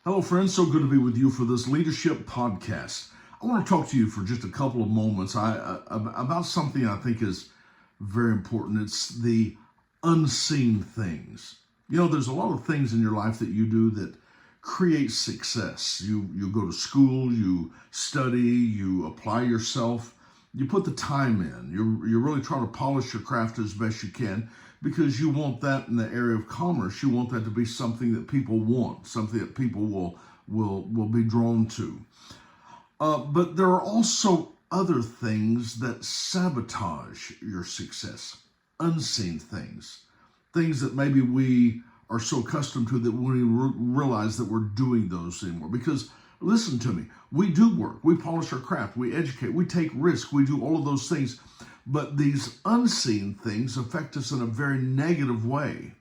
Hello, friends. So good to be with you for this leadership podcast. I want to talk to you for just a couple of moments about something I think is very important. It's the unseen things. You know, there's a lot of things in your life that you do that create success. You go to school, you study, you apply yourself, you put the time in. You're really trying to polish your craft as best you can because you want that in the area of commerce. You want that to be something that people want, something that people will be drawn to. But there are also other things that sabotage your success, unseen things, things that maybe we are so accustomed to that we realize that we're doing those anymore. Because listen to me, we do work, we polish our craft, we educate, we take risks, we do all of those things. But these unseen things affect us in a very negative way.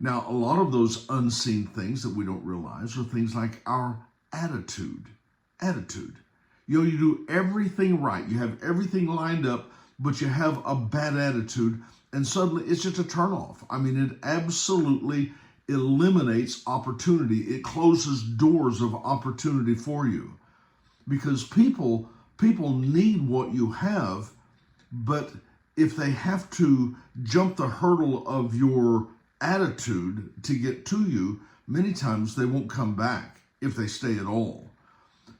Now, a lot of those unseen things that we don't realize are things like our attitude. Attitude. You know, you do everything right. You have everything lined up, but you have a bad attitude, and suddenly it's just a turnoff. I mean, it absolutely eliminates opportunity. It closes doors of opportunity for you because people need what you have. But if they have to jump the hurdle of your attitude to get to you, many times they won't come back if they stay at all.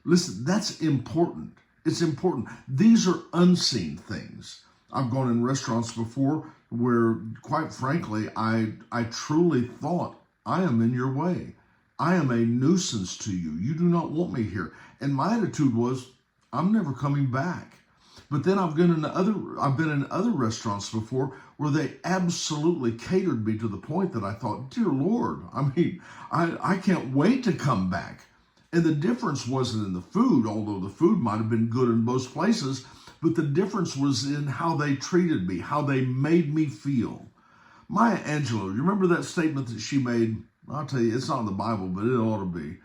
Listen, that's important. It's important. These are unseen things. I've gone in restaurants before where, quite frankly, I truly thought, I am in your way. I am a nuisance to you. You do not want me here. And my attitude was, I'm never coming back. But then I've been in other restaurants before where they absolutely catered me to the point that I thought, dear Lord, I mean, I can't wait to come back. And the difference wasn't in the food, although the food might have been good in most places, but the difference was in how they treated me, how they made me feel. Maya Angelou, you remember that statement that she made? I'll tell you, it's not in the Bible, but it ought to be.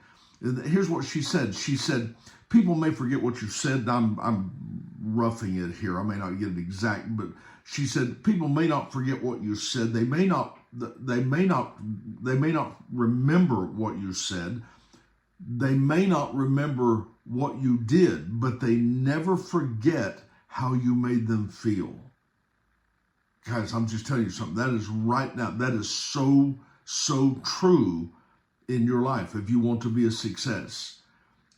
Here's what she said. She said, people may forget what you said. I'm roughing it here. I may not get it exact, but she said, people may not forget what you said. They may not remember what you said. They may not remember what you did, but they never forget how you made them feel. Guys, I'm just telling you something. That is right now. That is so true in your life if you want to be a success.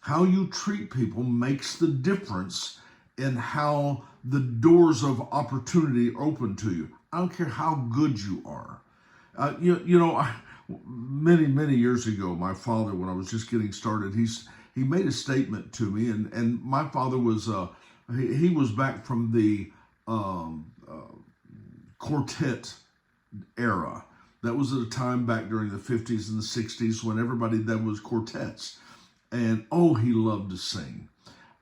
How you treat people makes the difference in how the doors of opportunity open to you. I don't care how good you are. Many years ago, my father, when I was just getting started, he made a statement to me, and my father was he was back from the quartet era. That was at a time back during the 50s and the 60s when that was quartets. And he loved to sing.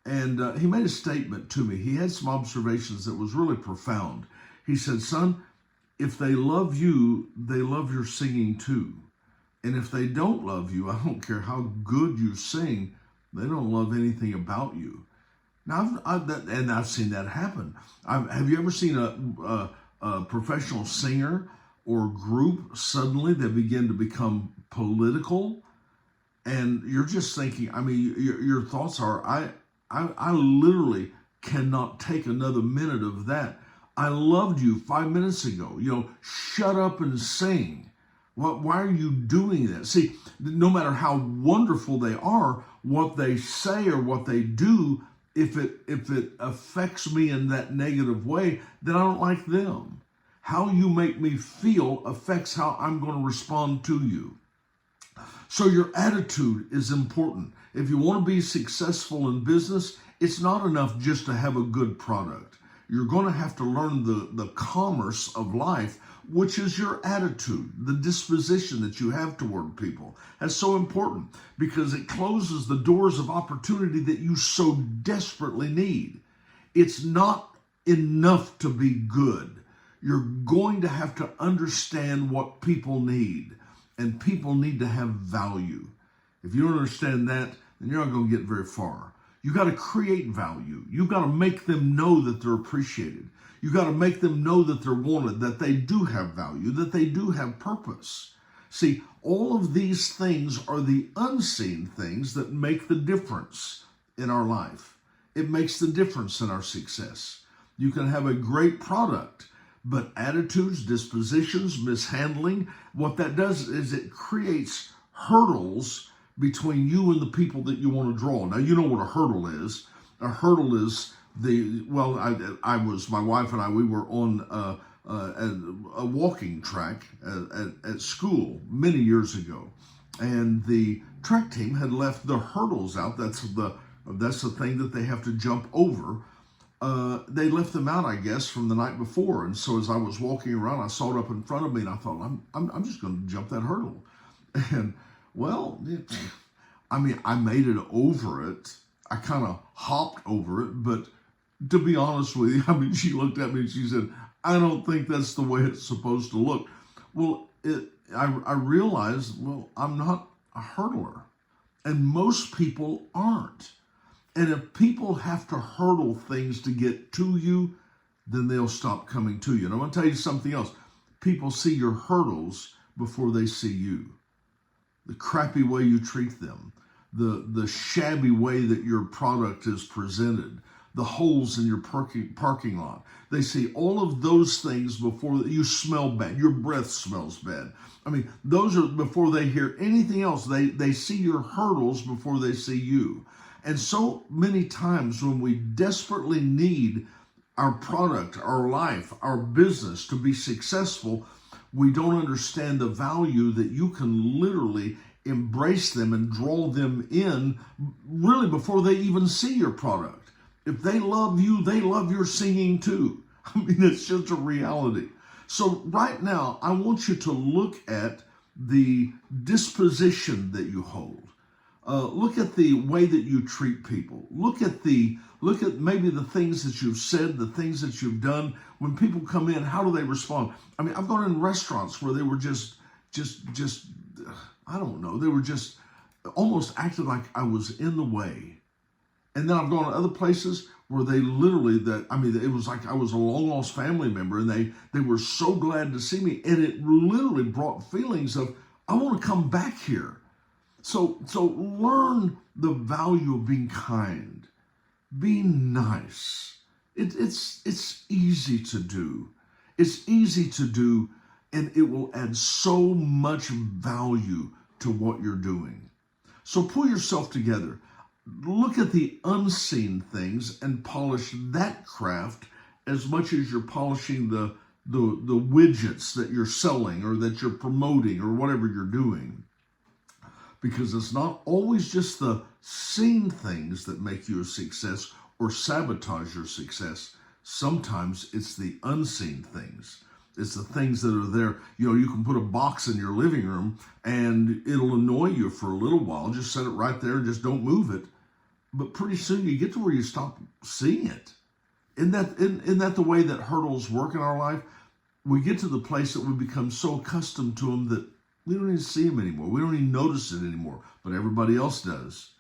And he made a statement to me. He had some observations that was really profound. He said, son, if they love you, they love your singing too. And if they don't love you, I don't care how good you sing, they don't love anything about you. Now, I've seen that happen. Have you ever seen a professional singer or group suddenly they begin to become political? And you're just thinking, I mean, your thoughts are, I literally cannot take another minute of that. I loved you 5 minutes ago. Shut up and sing. Why are you doing that? See, no matter how wonderful they are, what they say or what they do, if it affects me in that negative way, then I don't like them. How you make me feel affects how I'm going to respond to you. So your attitude is important. If you want to be successful in business, it's not enough just to have a good product. You're going to have to learn the commerce of life, which is your attitude, the disposition that you have toward people. That's so important because it closes the doors of opportunity that you so desperately need. It's not enough to be good. You're going to have to understand what people need. And people need to have value. If you don't understand that, then you're not going to get very far. You got to create value. You got to make them know that they're appreciated. You got to make them know that they're wanted, that they do have value, that they do have purpose. See, all of these things are the unseen things that make the difference in our life. It makes the difference in our success. You can have a great product, but attitudes, dispositions, mishandling, what that does is it creates hurdles between you and the people that you want to draw. Now, you know what a hurdle is. A hurdle is my wife and I, we were on a walking track at school many years ago. And the track team had left the hurdles out. That's the thing that they have to jump over. They left them out, I guess, from the night before. And so as I was walking around, I saw it up in front of me, and I thought, I'm just going to jump that hurdle. And well, I made it over it. I kind of hopped over it, but to be honest with you, she looked at me and she said, I don't think that's the way it's supposed to look. Well, I realized, well, I'm not a hurdler, and most people aren't. And if people have to hurdle things to get to you, then they'll stop coming to you. And I'm going to tell you something else. People see your hurdles before they see you. The crappy way you treat them, the shabby way that your product is presented, the holes in your parking lot. They see all of those things before you smell bad. Your breath smells bad. Those are before they hear anything else. They see your hurdles before they see you. And so many times when we desperately need our product, our life, our business to be successful, we don't understand the value that you can literally embrace them and draw them in really before they even see your product. If they love you, they love your singing too. It's just a reality. So right now, I want you to look at the disposition that you hold. Look at the way that you treat people. Look at maybe the things that you've said, the things that you've done. When people come in, how do they respond? I've gone in restaurants where they were just I don't know. They were just almost acted like I was in the way. And then I've gone to other places where they literally, it was like I was a long lost family member, and they were so glad to see me. And it literally brought feelings of, I want to come back here. So learn the value of being kind, being nice. It's easy to do. It's easy to do, and it will add so much value to what you're doing. So pull yourself together. Look at the unseen things and polish that craft as much as you're polishing the widgets that you're selling or that you're promoting or whatever you're doing. Because it's not always just the seen things that make you a success or sabotage your success. Sometimes it's the unseen things. It's the things that are there. You can put a box in your living room and it'll annoy you for a little while. Just set it right there and just don't move it. But pretty soon you get to where you stop seeing it. Isn't that the way that hurdles work in our life? We get to the place that we become so accustomed to them that we don't even see them anymore. We don't even notice it anymore, but everybody else does.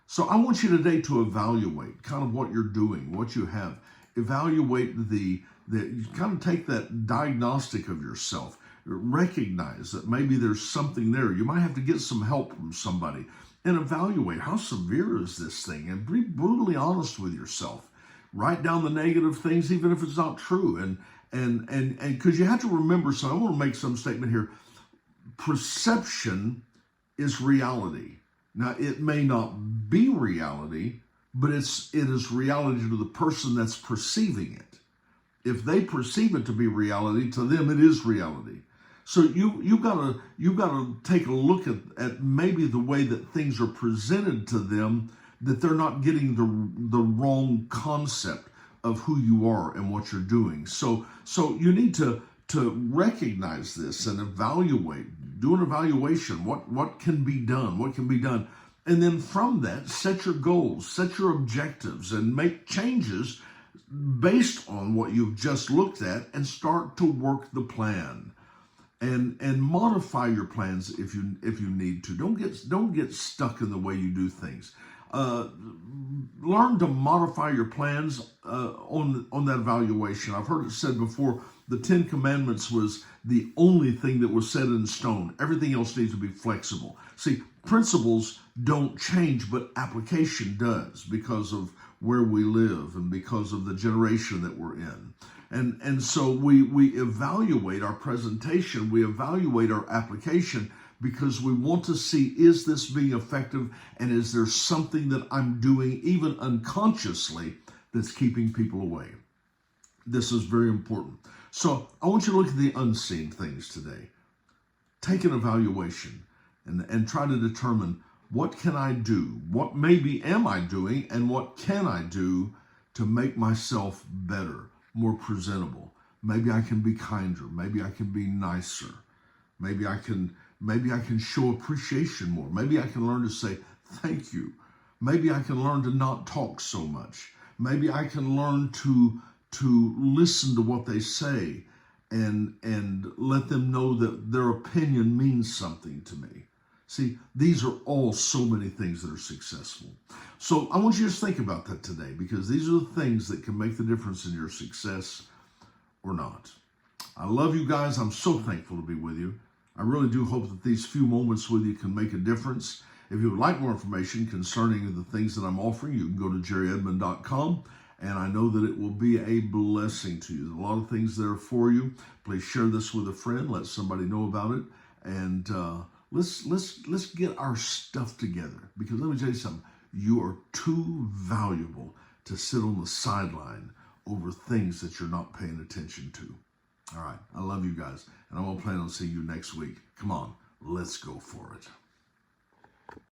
So I want you today to evaluate kind of what you're doing, what you have. Evaluate you kind of take that diagnostic of yourself. Recognize that maybe there's something there. You might have to get some help from somebody and evaluate how severe is this thing, and be brutally honest with yourself. Write down the negative things, even if it's not true. And because you have to remember, so I want to make some statement here. Perception is reality. Now, it may not be reality, but it is reality to the person that's perceiving it. If they perceive it to be reality, to them it is reality. So you gotta take a look at maybe the way that things are presented to them, that they're not getting the wrong concept of who you are and what you're doing. So you need to recognize this and evaluate. Do an evaluation. What can be done? What can be done? And then from that, set your goals, set your objectives, and make changes based on what you've just looked at, and start to work the plan. And modify your plans if you need to. Don't get stuck in the way you do things. Learn to modify your plans on that evaluation. I've heard it said before, the Ten Commandments was the only thing that was set in stone. Everything else needs to be flexible. See, principles don't change, but application does because of where we live and because of the generation that we're in. And so we evaluate our presentation, we evaluate our application because we want to see, is this being effective, and is there something that I'm doing even unconsciously that's keeping people away? This is very important. So I want you to look at the unseen things today. Take an evaluation and try to determine, what can I do? What maybe am I doing, and what can I do to make myself better, more presentable? Maybe I can be kinder. Maybe I can be nicer. Maybe I can show appreciation more. Maybe I can learn to say thank you. Maybe I can learn to not talk so much. Maybe I can learn to listen to what they say and let them know that their opinion means something to me. See, these are all so many things that are successful. So I want you to just think about that today, because these are the things that can make the difference in your success or not. I love you guys. I'm so thankful to be with you. I really do hope that these few moments with you can make a difference. If you would like more information concerning the things that I'm offering, you can go to jerryedmond.com, and I know that it will be a blessing to you. There's a lot of things there for you. Please share this with a friend. Let somebody know about it. And let's get our stuff together, because let me tell you something. You are too valuable to sit on the sideline over things that you're not paying attention to. All right. I love you guys, and I won't plan on seeing you next week. Come on, let's go for it.